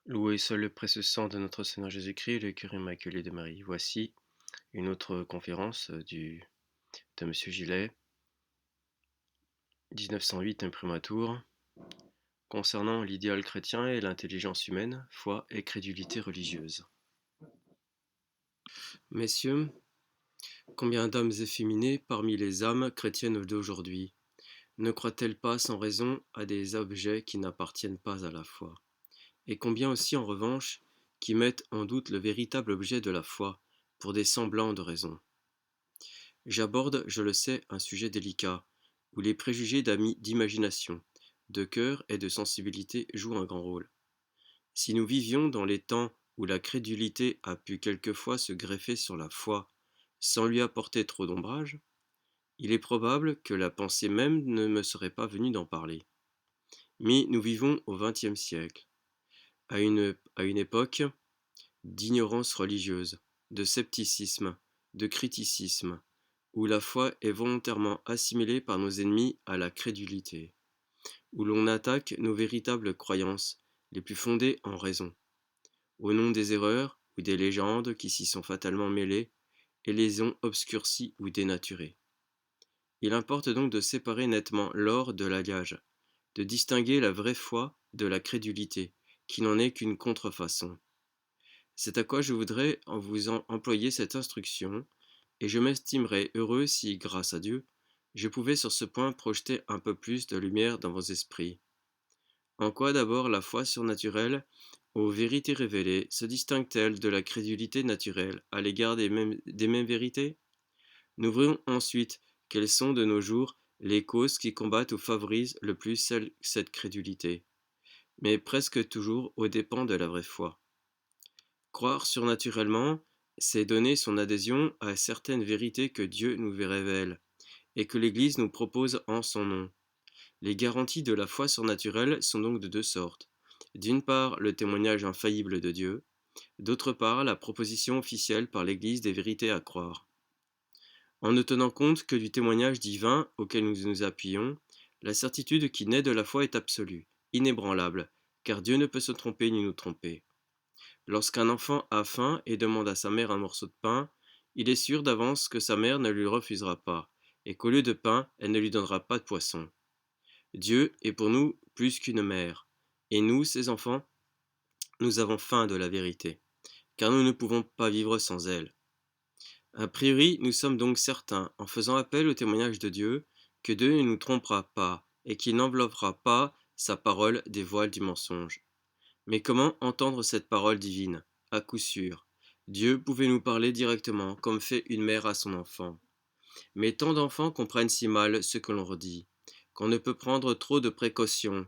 Loué soit le précieux sang de notre Seigneur Jésus-Christ, le cœur immaculé de Marie. Voici une autre conférence de Monsieur Gillet, 1908, imprimatur, concernant l'idéal chrétien et l'intelligence humaine, foi et crédulité religieuse. Messieurs, combien d'âmes efféminées parmi les âmes chrétiennes d'aujourd'hui ne croient-elles pas sans raison à des objets qui n'appartiennent pas à la foi? Et combien aussi en revanche qui mettent en doute le véritable objet de la foi pour des semblants de raison? J'aborde, je le sais, un sujet délicat, où les préjugés d'imagination, de cœur et de sensibilité jouent un grand rôle. Si nous vivions dans les temps où la crédulité a pu quelquefois se greffer sur la foi sans lui apporter trop d'ombrage, il est probable que la pensée même ne me serait pas venue d'en parler. Mais nous vivons au XXe siècle, à une époque d'ignorance religieuse, de scepticisme, de criticisme, où la foi est volontairement assimilée par nos ennemis à la crédulité, où l'on attaque nos véritables croyances, les plus fondées en raison, au nom des erreurs ou des légendes qui s'y sont fatalement mêlées et les ont obscurcies ou dénaturées. Il importe donc de séparer nettement l'or de l'alliage, de distinguer la vraie foi de la crédulité, qui n'en est qu'une contrefaçon. C'est à quoi je voudrais en vous employer cette instruction, et je m'estimerais heureux si, grâce à Dieu, je pouvais sur ce point projeter un peu plus de lumière dans vos esprits. En quoi d'abord la foi surnaturelle aux vérités révélées se distingue-t-elle de la crédulité naturelle à l'égard des mêmes vérités? Nous verrons ensuite quelles sont de nos jours les causes qui combattent ou favorisent le plus cette crédulité, mais presque toujours aux dépens de la vraie foi. Croire surnaturellement, c'est donner son adhésion à certaines vérités que Dieu nous révèle et que l'Église nous propose en son nom. Les garanties de la foi surnaturelle sont donc de deux sortes. D'une part, le témoignage infaillible de Dieu, d'autre part, la proposition officielle par l'Église des vérités à croire. En ne tenant compte que du témoignage divin auquel nous nous appuyons, la certitude qui naît de la foi est absolue, inébranlable, car Dieu ne peut se tromper ni nous tromper. Lorsqu'un enfant a faim et demande à sa mère un morceau de pain, il est sûr d'avance que sa mère ne lui refusera pas, et qu'au lieu de pain, elle ne lui donnera pas de poisson. Dieu est pour nous plus qu'une mère, et nous, ses enfants, nous avons faim de la vérité, car nous ne pouvons pas vivre sans elle. A priori, nous sommes donc certains, en faisant appel au témoignage de Dieu, que Dieu ne nous trompera pas, et qu'il n'enveloppera pas sa parole des voiles du mensonge. Mais comment entendre cette parole divine? À coup sûr, Dieu pouvait nous parler directement, comme fait une mère à son enfant. Mais tant d'enfants comprennent si mal ce que l'on redit, qu'on ne peut prendre trop de précautions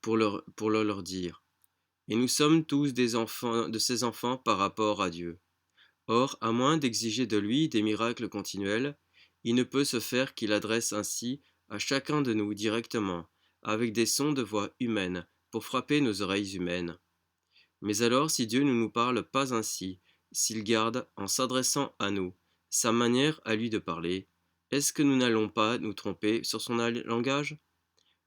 pour le leur dire. Et nous sommes tous des enfants de ces enfants par rapport à Dieu. Or, à moins d'exiger de lui des miracles continuels, il ne peut se faire qu'il adresse ainsi à chacun de nous directement, avec des sons de voix humaines, pour frapper nos oreilles humaines. Mais alors, si Dieu ne nous parle pas ainsi, s'il garde, en s'adressant à nous, sa manière à lui de parler, est-ce que nous n'allons pas nous tromper sur son langage?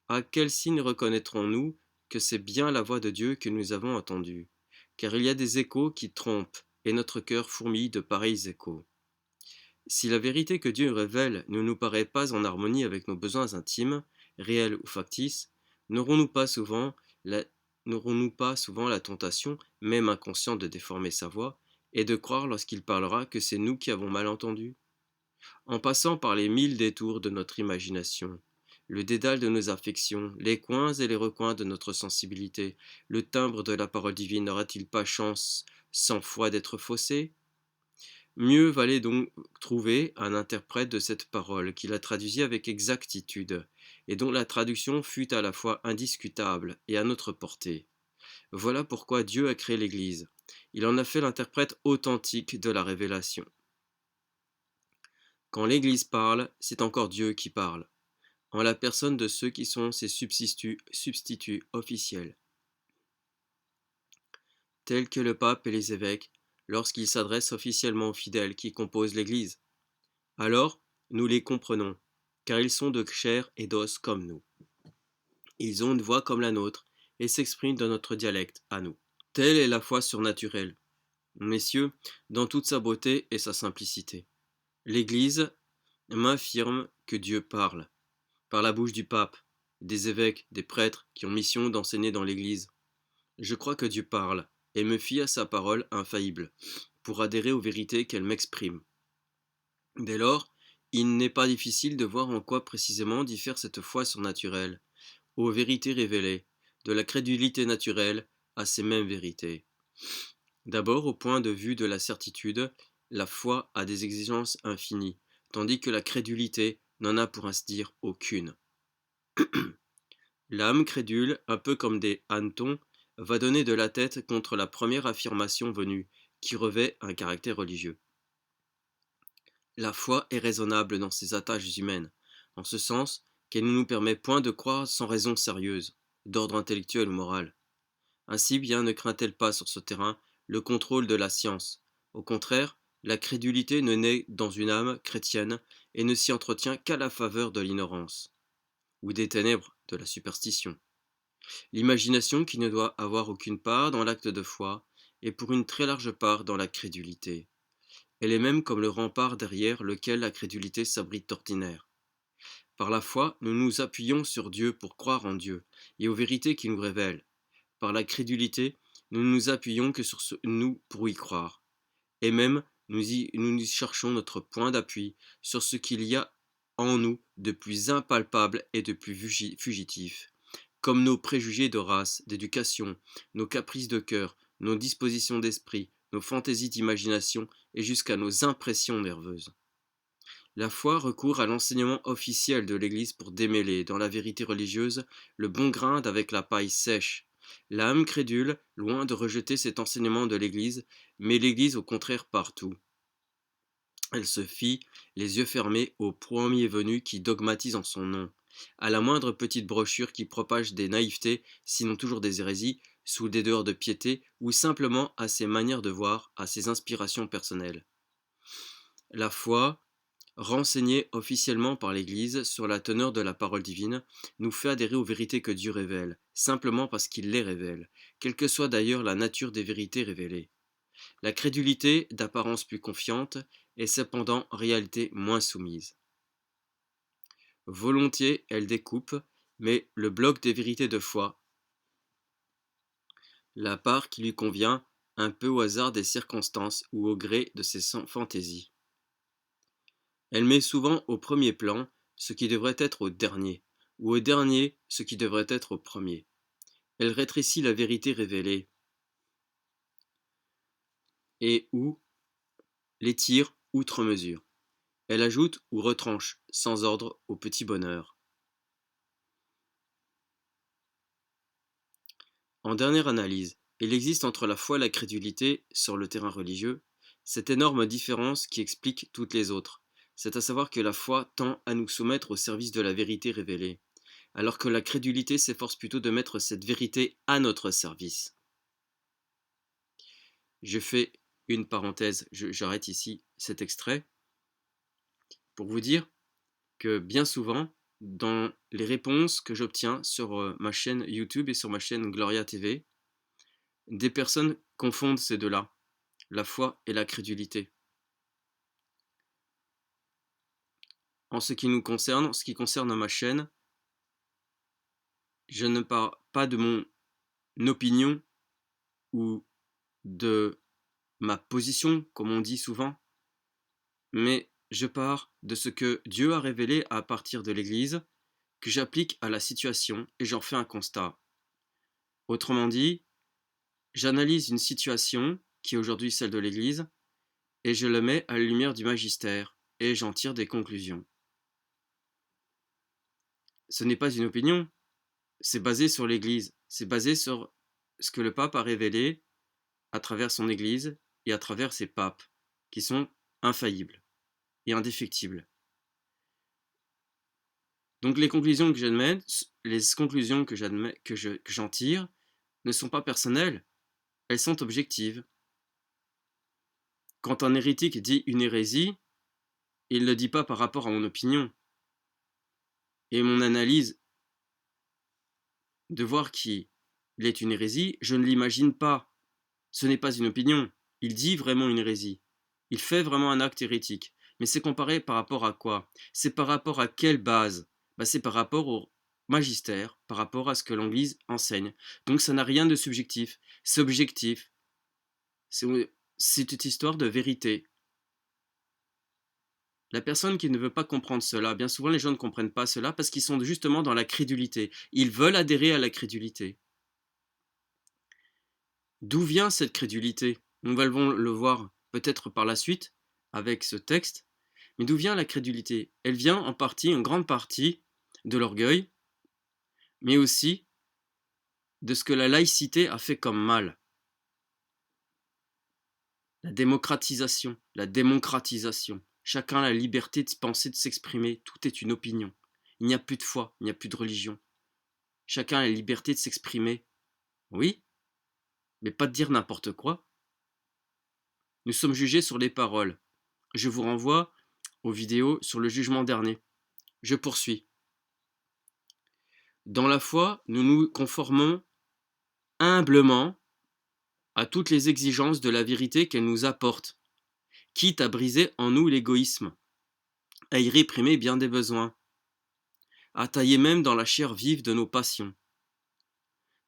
À quel signe reconnaîtrons-nous que c'est bien la voix de Dieu que nous avons entendue? Car il y a des échos qui trompent, et notre cœur fourmille de pareils échos. Si la vérité que Dieu révèle ne nous paraît pas en harmonie avec nos besoins intimes, réels ou factices, n'aurons-nous pas souvent la, n'aurons-nous pas souvent la tentation, même inconsciente, de déformer sa voix, et de croire lorsqu'il parlera que c'est nous qui avons mal entendu? En passant par les mille détours de notre imagination, le dédale de nos affections, les coins et les recoins de notre sensibilité, le timbre de la parole divine n'aura-t-il pas chance, sans foi, d'être faussé? Mieux valait donc trouver un interprète de cette parole qui la traduisit avec exactitude, et dont la traduction fût à la fois indiscutable et à notre portée. Voilà pourquoi Dieu a créé l'Église. Il en a fait l'interprète authentique de la révélation. Quand l'Église parle, c'est encore Dieu qui parle, en la personne de ceux qui sont ses substituts officiels, tels que le pape et les évêques, lorsqu'ils s'adressent officiellement aux fidèles qui composent l'Église. Alors, nous les comprenons, car ils sont de chair et d'os comme nous. Ils ont une voix comme la nôtre et s'expriment dans notre dialecte à nous. Telle est la foi surnaturelle, messieurs, dans toute sa beauté et sa simplicité. L'Église m'affirme que Dieu parle, par la bouche du pape, des évêques, des prêtres qui ont mission d'enseigner dans l'Église. Je crois que Dieu parle, et me fie à sa parole infaillible, pour adhérer aux vérités qu'elle m'exprime. Dès lors, il n'est pas difficile de voir en quoi précisément diffère cette foi surnaturelle, aux vérités révélées, de la crédulité naturelle à ces mêmes vérités. D'abord, au point de vue de la certitude, la foi a des exigences infinies, tandis que la crédulité n'en a pour ainsi dire aucune. L'âme crédule, un peu comme des hannetons, va donner de la tête contre la première affirmation venue, qui revêt un caractère religieux. La foi est raisonnable dans ses attaches humaines, en ce sens qu'elle ne nous permet point de croire sans raison sérieuse, d'ordre intellectuel ou moral. Ainsi bien ne craint-elle pas sur ce terrain le contrôle de la science. Au contraire, la crédulité ne naît dans une âme chrétienne et ne s'y entretient qu'à la faveur de l'ignorance, ou des ténèbres de la superstition. L'imagination qui ne doit avoir aucune part dans l'acte de foi, et pour une très large part dans la crédulité. Elle est même comme le rempart derrière lequel la crédulité s'abrite d'ordinaire. Par la foi, nous nous appuyons sur Dieu pour croire en Dieu, et aux vérités qu'il nous révèle. Par la crédulité, nous ne nous appuyons que sur nous pour y croire. Et même, nous y cherchons notre point d'appui sur ce qu'il y a en nous de plus impalpable et de plus fugitif, comme nos préjugés de race, d'éducation, nos caprices de cœur, nos dispositions d'esprit, nos fantaisies d'imagination et jusqu'à nos impressions nerveuses. La foi recourt à l'enseignement officiel de l'Église pour démêler, dans la vérité religieuse, le bon grain d'avec la paille sèche. L'âme crédule, loin de rejeter cet enseignement de l'Église, met l'Église au contraire partout. Elle se fie, les yeux fermés, au premier venu qui dogmatise en son nom, à la moindre petite brochure qui propage des naïvetés, sinon toujours des hérésies, sous des dehors de piété, ou simplement à ses manières de voir, à ses inspirations personnelles. La foi, renseignée officiellement par l'Église sur la teneur de la parole divine, nous fait adhérer aux vérités que Dieu révèle, simplement parce qu'il les révèle, quelle que soit d'ailleurs la nature des vérités révélées. La crédulité, d'apparence plus confiante, est cependant en réalité moins soumise. Volontiers, elle découpe, mais le bloc des vérités de foi, la part qui lui convient, un peu au hasard des circonstances ou au gré de ses fantaisies. Elle met souvent au premier plan ce qui devrait être au dernier, ou au dernier ce qui devrait être au premier. Elle rétrécit la vérité révélée, et ou l'étire outre mesure. Elle ajoute ou retranche, sans ordre, au petit bonheur. En dernière analyse, il existe entre la foi et la crédulité, sur le terrain religieux, cette énorme différence qui explique toutes les autres. C'est à savoir que la foi tend à nous soumettre au service de la vérité révélée, alors que la crédulité s'efforce plutôt de mettre cette vérité à notre service. Je fais une parenthèse, j'arrête ici cet extrait, pour vous dire que bien souvent, dans les réponses que j'obtiens sur ma chaîne YouTube et sur ma chaîne Gloria TV, des personnes confondent ces deux-là, la foi et la crédulité. En ce qui nous concerne, en ce qui concerne ma chaîne, je ne parle pas de mon opinion ou de ma position, comme on dit souvent, mais je pars de ce que Dieu a révélé à partir de l'Église, que j'applique à la situation et j'en fais un constat. Autrement dit, j'analyse une situation, qui est aujourd'hui celle de l'Église, et je le mets à la lumière du magistère, et j'en tire des conclusions. Ce n'est pas une opinion, c'est basé sur l'Église, c'est basé sur ce que le pape a révélé à travers son Église et à travers ses papes, qui sont infaillibles et indéfectibles. Donc les conclusions que j'admets, les conclusions que j'en tire, ne sont pas personnelles, elles sont objectives. Quand un hérétique dit une hérésie, il ne le dit pas par rapport à mon opinion. Et mon analyse de voir qu'il est une hérésie, je ne l'imagine pas Ce n'est pas une opinion, il dit vraiment une hérésie. Il fait vraiment un acte hérétique. Mais c'est comparé par rapport à quoi? C'est par rapport à quelle base? C'est par rapport au magistère, par rapport à ce que l'Église enseigne. Donc ça n'a rien de subjectif, c'est objectif. C'est une histoire de vérité. La personne qui ne veut pas comprendre cela, bien souvent les gens ne comprennent pas cela parce qu'ils sont justement dans la crédulité. Ils veulent adhérer à la crédulité. D'où vient cette crédulité? Nous allons le voir peut-être par la suite avec ce texte. Mais d'où vient la crédulité? Elle vient en partie, en grande partie, de l'orgueil, mais aussi de ce que la laïcité a fait comme mal. La démocratisation. Chacun a la liberté de penser, de s'exprimer, tout est une opinion. Il n'y a plus de foi, il n'y a plus de religion. Chacun a la liberté de s'exprimer, oui, mais pas de dire n'importe quoi. Nous sommes jugés sur les paroles. Je vous renvoie aux vidéos sur le jugement dernier. Je poursuis. Dans la foi, nous nous conformons humblement à toutes les exigences de la vérité qu'elle nous apporte, quitte à briser en nous l'égoïsme, à y réprimer bien des besoins, à tailler même dans la chair vive de nos passions.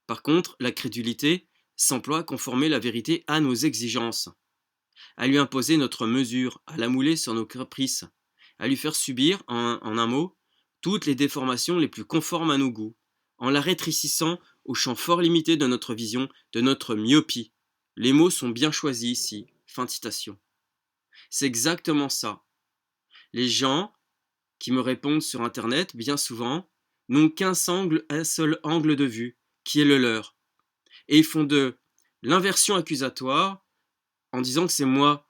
Par contre, la crédulité s'emploie à conformer la vérité à nos exigences, à lui imposer notre mesure, à la mouler sur nos caprices, à lui faire subir, en un mot, toutes les déformations les plus conformes à nos goûts, en la rétrécissant au champ fort limité de notre vision, de notre myopie. Les mots sont bien choisis ici. Fin de citation. C'est exactement ça. Les gens qui me répondent sur Internet, bien souvent, n'ont qu'un seul angle de vue, qui est le leur. Et ils font de l'inversion accusatoire en disant que c'est moi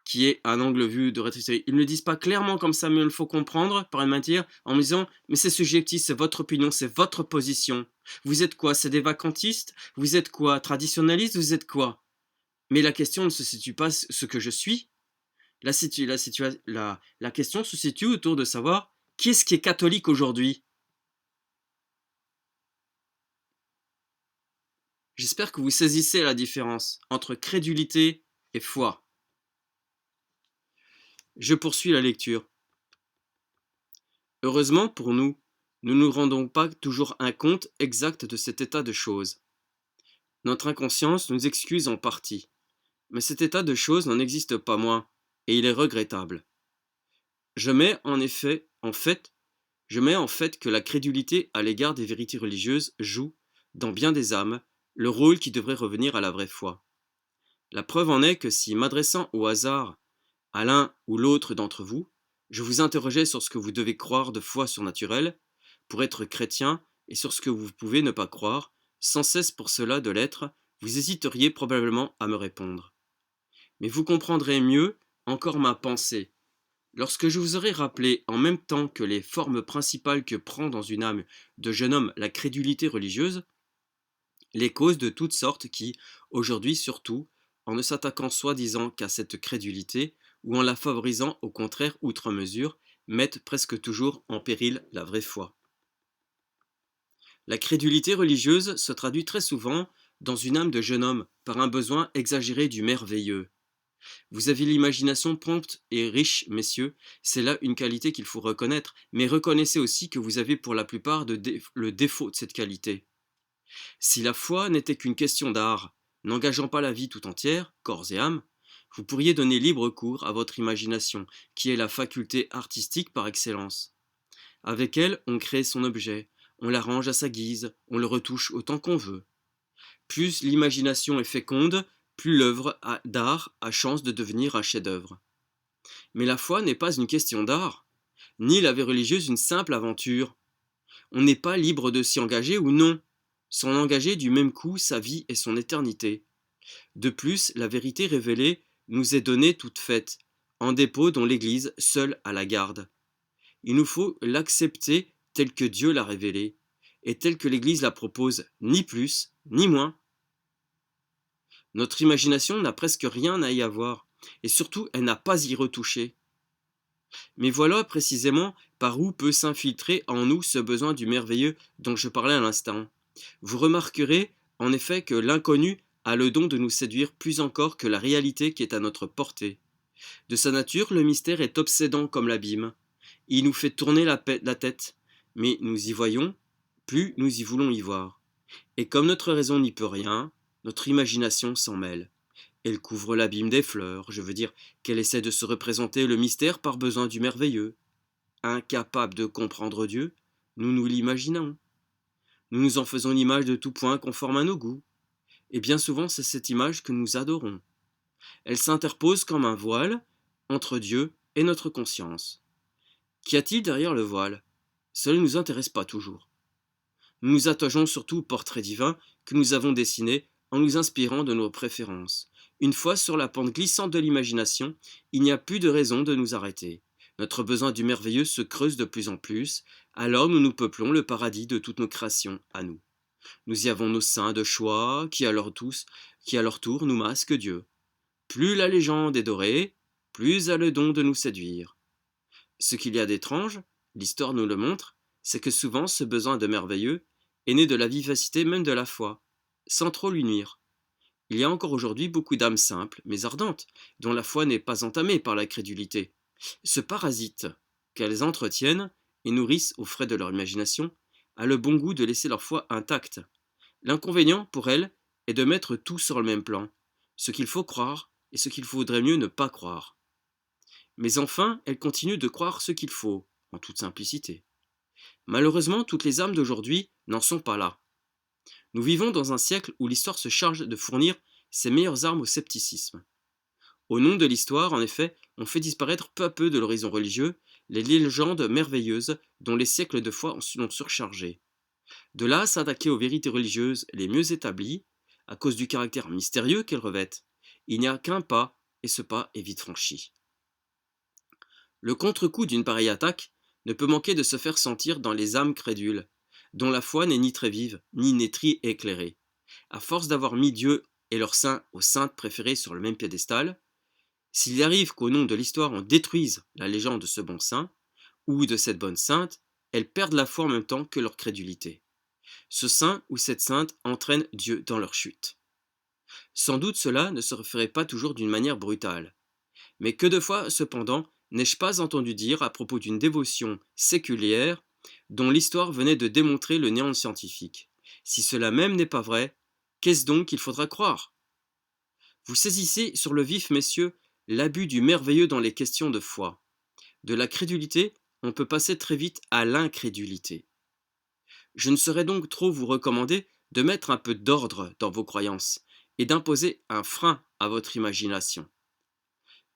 qui ai un angle de vue de rétrécissement. Ils ne le disent pas clairement comme ça, mais il faut comprendre par une matière en me disant mais c'est subjectif, c'est votre opinion, c'est votre position. Vous êtes quoi? C'est des vacantistes? Vous êtes quoi? Traditionnalistes? Vous êtes quoi? Mais la question ne se situe pas ce que je suis. La question se situe autour de savoir qui est-ce qui est catholique aujourd'hui. J'espère que vous saisissez la différence entre crédulité et foi. Je poursuis la lecture. Heureusement pour nous, nous ne nous rendons pas toujours un compte exact de cet état de choses. Notre inconscience nous excuse en partie, mais cet état de choses n'en existe pas moins, et il est regrettable. Je mets en fait que la crédulité à l'égard des vérités religieuses joue, dans bien des âmes, le rôle qui devrait revenir à la vraie foi. La preuve en est que si, m'adressant au hasard à l'un ou l'autre d'entre vous, je vous interrogeais sur ce que vous devez croire de foi surnaturelle, pour être chrétien, et sur ce que vous pouvez ne pas croire, sans cesse pour cela de l'être, vous hésiteriez probablement à me répondre. Mais vous comprendrez mieux encore ma pensée, lorsque je vous aurai rappelé en même temps que les formes principales que prend dans une âme de jeune homme la crédulité religieuse, les causes de toutes sortes qui, aujourd'hui surtout, en ne s'attaquant soi-disant qu'à cette crédulité, ou en la favorisant au contraire outre mesure, mettent presque toujours en péril la vraie foi. La crédulité religieuse se traduit très souvent dans une âme de jeune homme par un besoin exagéré du merveilleux. Vous avez l'imagination prompte et riche, messieurs, c'est là une qualité qu'il faut reconnaître, mais reconnaissez aussi que vous avez pour la plupart le défaut de cette qualité. Si la foi n'était qu'une question d'art, n'engageant pas la vie tout entière, corps et âme, vous pourriez donner libre cours à votre imagination, qui est la faculté artistique par excellence. Avec elle, on crée son objet, on l'arrange à sa guise, on le retouche autant qu'on veut. Plus l'imagination est féconde, plus l'œuvre d'art a chance de devenir un chef-d'œuvre. Mais la foi n'est pas une question d'art, ni la vie religieuse une simple aventure. On n'est pas libre de s'y engager ou non, sans engager du même coup sa vie et son éternité. De plus, la vérité révélée nous est donnée toute faite, en dépôt dont l'Église seule a la garde. Il nous faut l'accepter telle que Dieu l'a révélée, et telle que l'Église la propose, ni plus, ni moins. Notre imagination n'a presque rien à y avoir, et surtout elle n'a pas à y retoucher. Mais voilà précisément par où peut s'infiltrer en nous ce besoin du merveilleux dont je parlais à l'instant. Vous remarquerez en effet que l'inconnu a le don de nous séduire plus encore que la réalité qui est à notre portée. De sa nature, le mystère est obsédant comme l'abîme. Il nous fait tourner la tête, mais nous y voyons, plus nous y voulons y voir. Et comme notre raison n'y peut rien, notre imagination s'en mêle. Elle couvre l'abîme des fleurs, je veux dire qu'elle essaie de se représenter le mystère par besoin du merveilleux. Incapable de comprendre Dieu, nous nous l'imaginons. Nous nous en faisons l'image de tout point conforme à nos goûts. Et bien souvent, c'est cette image que nous adorons. Elle s'interpose comme un voile entre Dieu et notre conscience. Qu'y a-t-il derrière le voile? Cela ne nous intéresse pas toujours. Nous nous attachons surtout au portrait divin que nous avons dessiné en nous inspirant de nos préférences. Une fois sur la pente glissante de l'imagination, il n'y a plus de raison de nous arrêter. Notre besoin du merveilleux se creuse de plus en plus, alors nous nous peuplons le paradis de toutes nos créations à nous. Nous y avons nos saints de choix qui à leur tour nous masquent Dieu. Plus la légende est dorée, plus elle a le don de nous séduire. Ce qu'il y a d'étrange, l'histoire nous le montre, c'est que souvent ce besoin de merveilleux est né de la vivacité même de la foi, sans trop lui nuire. Il y a encore aujourd'hui beaucoup d'âmes simples, mais ardentes, dont la foi n'est pas entamée par la crédulité. Ce parasite qu'elles entretiennent et nourrissent aux frais de leur imagination a le bon goût de laisser leur foi intacte. L'inconvénient, pour elles, est de mettre tout sur le même plan, ce qu'il faut croire et ce qu'il faudrait mieux ne pas croire. Mais enfin, elles continuent de croire ce qu'il faut, en toute simplicité. Malheureusement, toutes les âmes d'aujourd'hui n'en sont pas là. Nous vivons dans un siècle où l'histoire se charge de fournir ses meilleures armes au scepticisme. Au nom de l'histoire, en effet, on fait disparaître peu à peu de l'horizon religieux les légendes merveilleuses dont les siècles de foi l'ont surchargé. De là à s'attaquer aux vérités religieuses les mieux établies, à cause du caractère mystérieux qu'elles revêtent, il n'y a qu'un pas, et ce pas est vite franchi. Le contre-coup d'une pareille attaque ne peut manquer de se faire sentir dans les âmes crédules, dont la foi n'est ni très vive, ni très éclairée. À force d'avoir mis Dieu et leurs saints aux saintes préférées sur le même piédestal, s'il arrive qu'au nom de l'histoire on détruise la légende de ce bon saint, ou de cette bonne sainte, elles perdent la foi en même temps que leur crédulité. Ce saint ou cette sainte entraîne Dieu dans leur chute. Sans doute cela ne se ferait pas toujours d'une manière brutale. Mais que de fois, cependant, n'ai-je pas entendu dire à propos d'une dévotion séculière dont l'histoire venait de démontrer le néant scientifique. Si cela même n'est pas vrai, qu'est-ce donc qu'il faudra croire? Vous saisissez sur le vif, messieurs, l'abus du merveilleux dans les questions de foi. De la crédulité, on peut passer très vite à l'incrédulité. Je ne saurais donc trop vous recommander de mettre un peu d'ordre dans vos croyances et d'imposer un frein à votre imagination.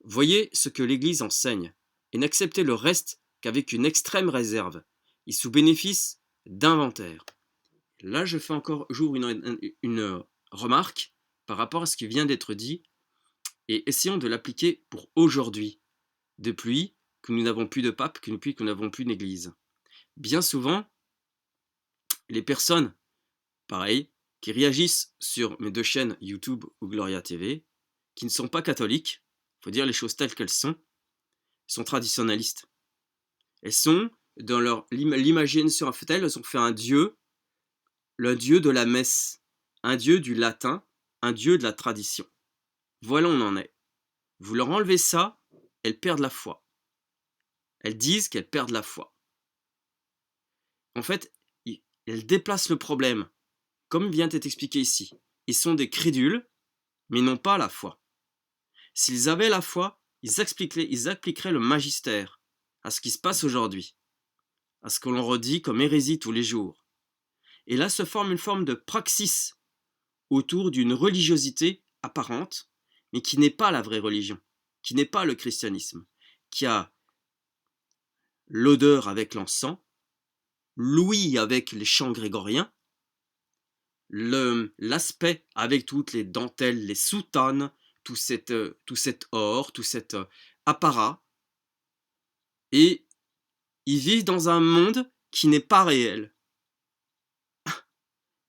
Voyez ce que l'Église enseigne et n'acceptez le reste qu'avec une extrême réserve et sous bénéfice d'inventaire. Là, je fais encore jour une remarque par rapport à ce qui vient d'être dit et essayons de l'appliquer pour aujourd'hui, depuis que nous n'avons plus de pape, depuis que nous n'avons plus d'église. Bien souvent, les personnes, pareil, qui réagissent sur mes deux chaînes YouTube ou Gloria TV, qui ne sont pas catholiques, il faut dire les choses telles qu'elles sont traditionnalistes. Elles sont, dans leur l'imagination telle, elles ont fait un dieu, le dieu de la messe, un dieu du latin, un dieu de la tradition. Voilà où on en est. Vous leur enlevez ça, elles perdent la foi. Elles disent qu'elles perdent la foi. En fait, elles déplacent le problème, comme vient d'être expliqué ici. Ils sont des crédules, mais n'ont pas la foi. S'ils avaient la foi, ils appliqueraient le magistère à ce qui se passe aujourd'hui, à ce que l'on redit comme hérésie tous les jours. Et là se forme une forme de praxis autour d'une religiosité apparente, mais qui n'est pas la vraie religion, qui n'est pas le christianisme, qui a l'odeur avec l'encens, l'ouïe avec les chants grégoriens, l'aspect avec toutes les dentelles, les soutanes, tout cet or, tout cet apparat, et ils vivent dans un monde qui n'est pas réel.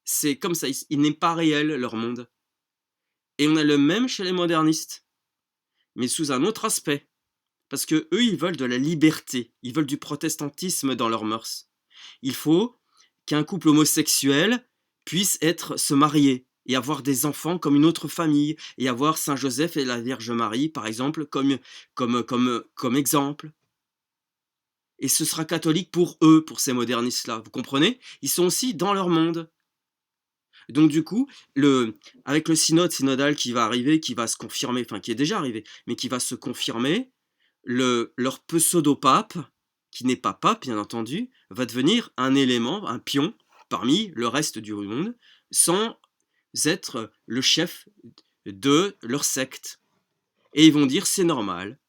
C'est comme ça, il n'est pas réel leur monde. Et on a le même chez les modernistes, mais sous un autre aspect. Parce que eux, ils veulent de la liberté, ils veulent du protestantisme dans leurs mœurs. Il faut qu'un couple homosexuel puisse se marier et avoir des enfants comme une autre famille, et avoir Saint Joseph et la Vierge Marie, par exemple, comme exemple. Et ce sera catholique pour eux, pour ces modernistes-là, vous comprenez? Ils sont aussi dans leur monde. Donc du coup, avec le synode synodal qui va arriver, qui va se confirmer, enfin qui est déjà arrivé, mais qui va se confirmer, leur pseudo-pape, qui n'est pas pape bien entendu, va devenir un élément, un pion parmi le reste du monde, sans être le chef de leur secte. Et ils vont dire c'est normal,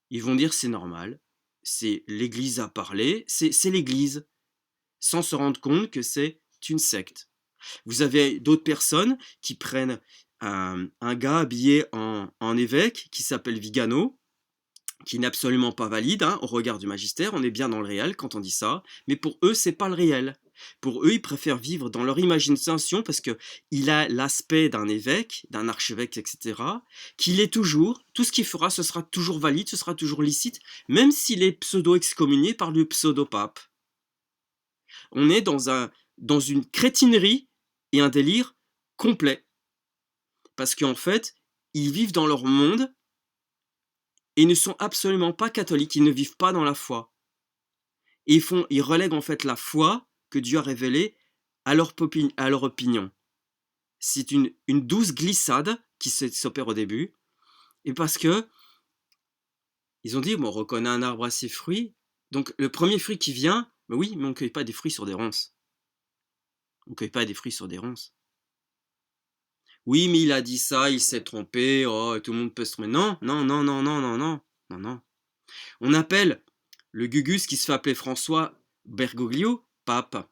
ils vont dire c'est normal, c'est l'Église à parler, c'est l'Église, sans se rendre compte que c'est une secte. Vous avez d'autres personnes qui prennent un gars habillé en évêque qui s'appelle Vigano, qui n'est absolument pas valide au regard du magistère. On est bien dans le réel quand on dit ça, mais pour eux, c'est pas le réel. Pour eux, ils préfèrent vivre dans leur imagination parce qu'il a l'aspect d'un évêque, d'un archevêque, etc., qu'il est toujours, tout ce qu'il fera, ce sera toujours valide, ce sera toujours licite, même s'il est pseudo-excommunié par le pseudo-pape. On est dans une crétinerie et un délire complet. Parce qu'en fait, ils vivent dans leur monde et ne sont absolument pas catholiques, ils ne vivent pas dans la foi. Et ils relèguent en fait la foi que Dieu a révélée à leur opinion. C'est une douce glissade qui s'opère au début, et parce que ils ont dit, bon, on reconnaît un arbre à ses fruits, donc le premier fruit qui vient, mais oui, mais on ne cueille pas des fruits sur des ronces. On ne cueille pas des fruits sur des ronces. Oui, mais il a dit ça, il s'est trompé, oh, tout le monde peut se tromper. Non, non, non, non, non, non, non, non, non. On appelle le Gugus qui se fait appeler François Bergoglio pape.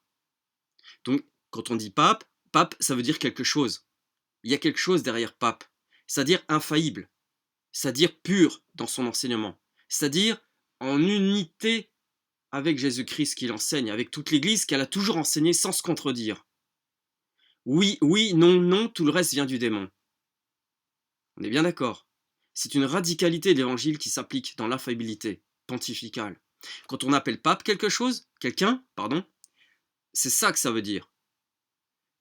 Donc, quand on dit pape, pape, ça veut dire quelque chose. Il y a quelque chose derrière pape, c'est-à-dire infaillible, c'est-à-dire pur dans son enseignement, c'est-à-dire en unité avec Jésus-Christ qu'il enseigne, avec toute l'Église qu'elle a toujours enseigné sans se contredire. Oui, oui, non, non, tout le reste vient du démon. On est bien d'accord. C'est une radicalité de l'évangile qui s'applique dans l'infaillibilité pontificale. Quand on appelle pape quelqu'un, c'est ça que ça veut dire.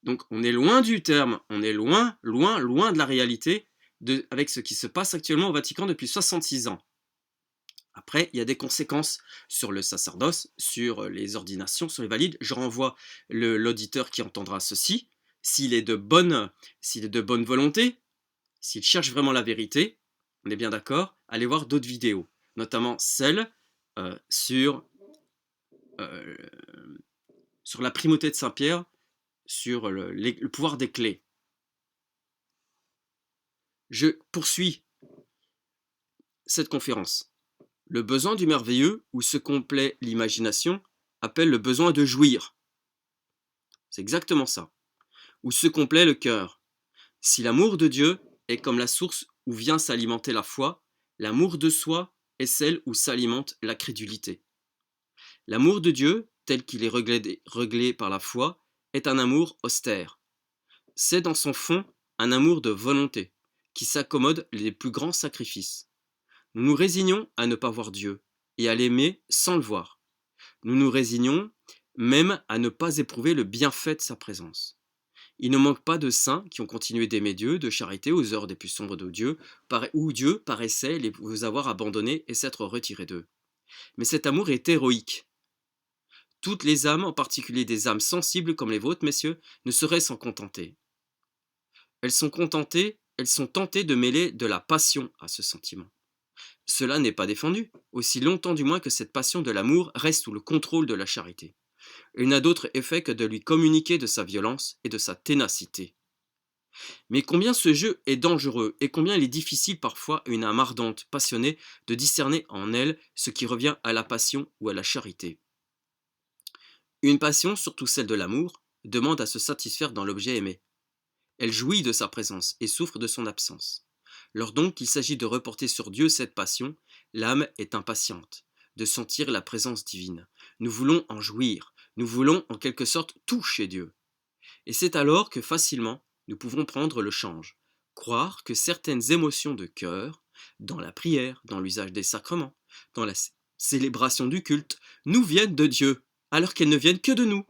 Donc on est loin du terme, on est loin, loin, loin de la réalité avec ce qui se passe actuellement au Vatican depuis 66 ans. Après, il y a des conséquences sur le sacerdoce, sur les ordinations, sur les valides. Je renvoie l'auditeur qui entendra ceci. S'il est de bonne volonté, s'il cherche vraiment la vérité, on est bien d'accord, allez voir d'autres vidéos, notamment celle sur la primauté de Saint-Pierre, sur le pouvoir des clés. Je poursuis cette conférence. Le besoin du merveilleux, où se complaît l'imagination, appelle le besoin de jouir. C'est exactement ça. Où se complaît le cœur. Si l'amour de Dieu est comme la source où vient s'alimenter la foi, l'amour de soi est celle où s'alimente la crédulité. L'amour de Dieu, tel qu'il est réglé par la foi, est un amour austère. C'est dans son fond un amour de volonté, qui s'accommode les plus grands sacrifices. Nous nous résignons à ne pas voir Dieu, et à l'aimer sans le voir. Nous nous résignons même à ne pas éprouver le bienfait de sa présence. Il ne manque pas de saints qui ont continué d'aimer Dieu, de charité aux heures des plus sombres de Dieu, où Dieu paraissait les avoir abandonnés et s'être retiré d'eux. Mais cet amour est héroïque. Toutes les âmes, en particulier des âmes sensibles comme les vôtres, messieurs, ne sauraient s'en contenter. Elles sont tentées de mêler de la passion à ce sentiment. Cela n'est pas défendu, aussi longtemps du moins que cette passion de l'amour reste sous le contrôle de la charité. Il n'a d'autre effet que de lui communiquer de sa violence et de sa ténacité. Mais combien ce jeu est dangereux et combien il est difficile parfois à une âme ardente, passionnée, de discerner en elle ce qui revient à la passion ou à la charité. Une passion, surtout celle de l'amour, demande à se satisfaire dans l'objet aimé. Elle jouit de sa présence et souffre de son absence. Lors donc qu'il s'agit de reporter sur Dieu cette passion, l'âme est impatiente de sentir la présence divine. Nous voulons en jouir, nous voulons en quelque sorte tout chez Dieu. Et c'est alors que facilement nous pouvons prendre le change, croire que certaines émotions de cœur, dans la prière, dans l'usage des sacrements, dans la célébration du culte, nous viennent de Dieu, alors qu'elles ne viennent que de nous.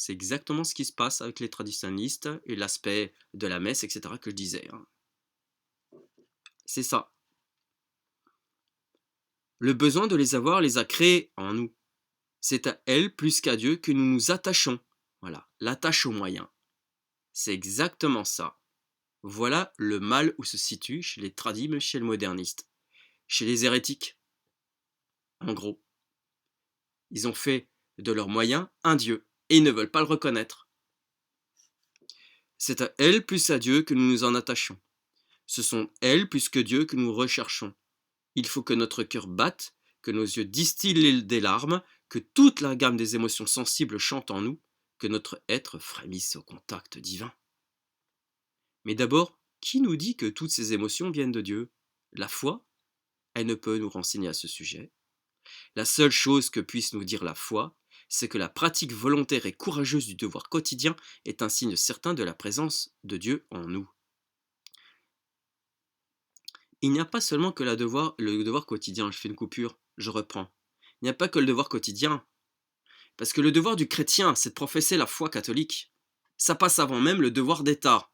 C'est exactement ce qui se passe avec les traditionalistes et l'aspect de la messe, etc. que je disais, hein. C'est ça. Le besoin de les avoir les a créés en nous. C'est à elles plus qu'à Dieu que nous nous attachons. Voilà, l'attache aux moyens. C'est exactement ça. Voilà le mal où se situe chez les tradis, mais chez le moderniste. Chez les hérétiques, en gros. Ils ont fait de leurs moyens un Dieu, et ils ne veulent pas le reconnaître. C'est à elles plus à Dieu que nous nous en attachons. Ce sont elles plus que Dieu que nous recherchons. Il faut que notre cœur batte, que nos yeux distillent des larmes, que toute la gamme des émotions sensibles chante en nous, que notre être frémisse au contact divin. Mais d'abord, qui nous dit que toutes ces émotions viennent de Dieu? La foi, elle ne peut nous renseigner à ce sujet. La seule chose que puisse nous dire la foi, c'est que la pratique volontaire et courageuse du devoir quotidien est un signe certain de la présence de Dieu en nous. Il n'y a pas seulement que le devoir quotidien, je fais une coupure, je reprends. Il n'y a pas que le devoir quotidien, parce que le devoir du chrétien, c'est de professer la foi catholique. Ça passe avant même le devoir d'État.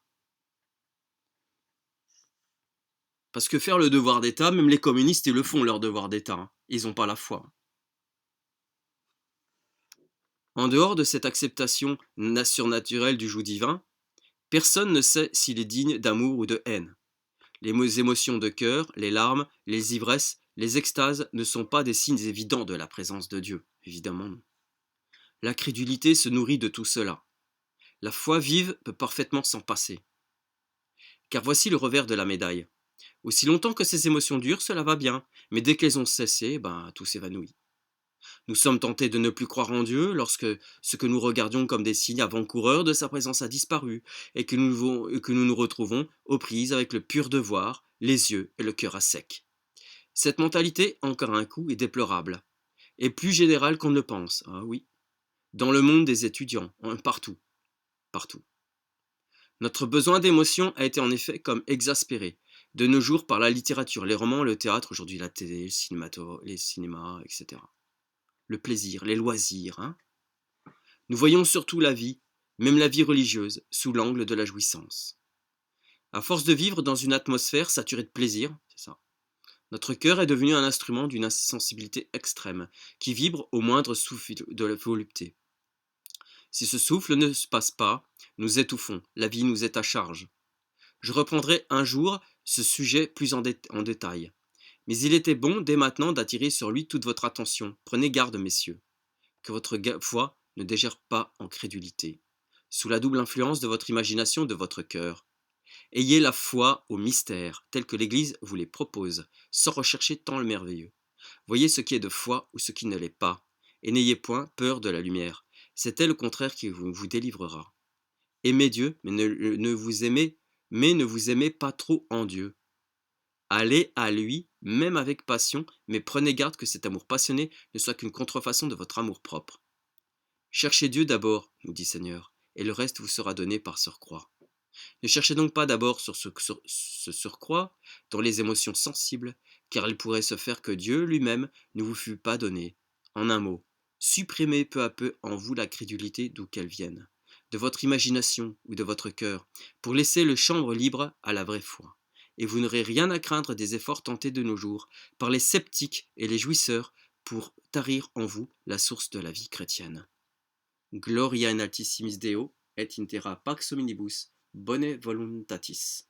Parce que faire le devoir d'État, même les communistes, ils le font leur devoir d'État, hein. Ils n'ont pas la foi. En dehors de cette acceptation surnaturelle du joug divin, personne ne sait s'il est digne d'amour ou de haine. Les émotions de cœur, les larmes, les ivresses, les extases ne sont pas des signes évidents de la présence de Dieu, évidemment non. La crédulité se nourrit de tout cela. La foi vive peut parfaitement s'en passer. Car voici le revers de la médaille. Aussi longtemps que ces émotions durent, cela va bien, mais dès qu'elles ont cessé, tout s'évanouit. Nous sommes tentés de ne plus croire en Dieu lorsque ce que nous regardions comme des signes avant-coureurs de sa présence a disparu et que nous nous retrouvons aux prises avec le pur devoir, les yeux et le cœur à sec. Cette mentalité, encore un coup, est déplorable, et plus générale qu'on ne le pense, ah oui, dans le monde des étudiants, partout, partout. Notre besoin d'émotion a été en effet comme exaspéré, de nos jours par la littérature, les romans, le théâtre, aujourd'hui la télé, les cinémas, etc. Le plaisir, les loisirs, hein. Nous voyons surtout la vie, même la vie religieuse, sous l'angle de la jouissance. À force de vivre dans une atmosphère saturée de plaisir, c'est ça, notre cœur est devenu un instrument d'une insensibilité extrême, qui vibre au moindre souffle de la volupté. Si ce souffle ne se passe pas, nous étouffons, la vie nous est à charge. Je reprendrai un jour ce sujet plus en détail. Mais il était bon dès maintenant d'attirer sur lui toute votre attention. Prenez garde, messieurs, que votre foi ne dégère pas en crédulité, sous la double influence de votre imagination et de votre cœur. Ayez la foi au mystère, tel que l'Église vous les propose, sans rechercher tant le merveilleux. Voyez ce qui est de foi ou ce qui ne l'est pas, et n'ayez point peur de la lumière. C'est elle au contraire qui vous délivrera. Aimez Dieu, mais ne vous aimez pas trop en Dieu. Allez à lui, même avec passion, mais prenez garde que cet amour passionné ne soit qu'une contrefaçon de votre amour propre. Cherchez Dieu d'abord, nous dit Seigneur, et le reste vous sera donné par surcroît. Ne cherchez donc pas d'abord sur ce surcroît dans les émotions sensibles, car il pourrait se faire que Dieu lui-même ne vous fût pas donné. En un mot, supprimez peu à peu en vous la crédulité d'où qu'elle vienne, de votre imagination ou de votre cœur, pour laisser le chambre libre à la vraie foi. Et vous n'aurez rien à craindre des efforts tentés de nos jours par les sceptiques et les jouisseurs pour tarir en vous la source de la vie chrétienne. Gloria in altissimis Deo, et in terra pax hominibus, bone voluntatis.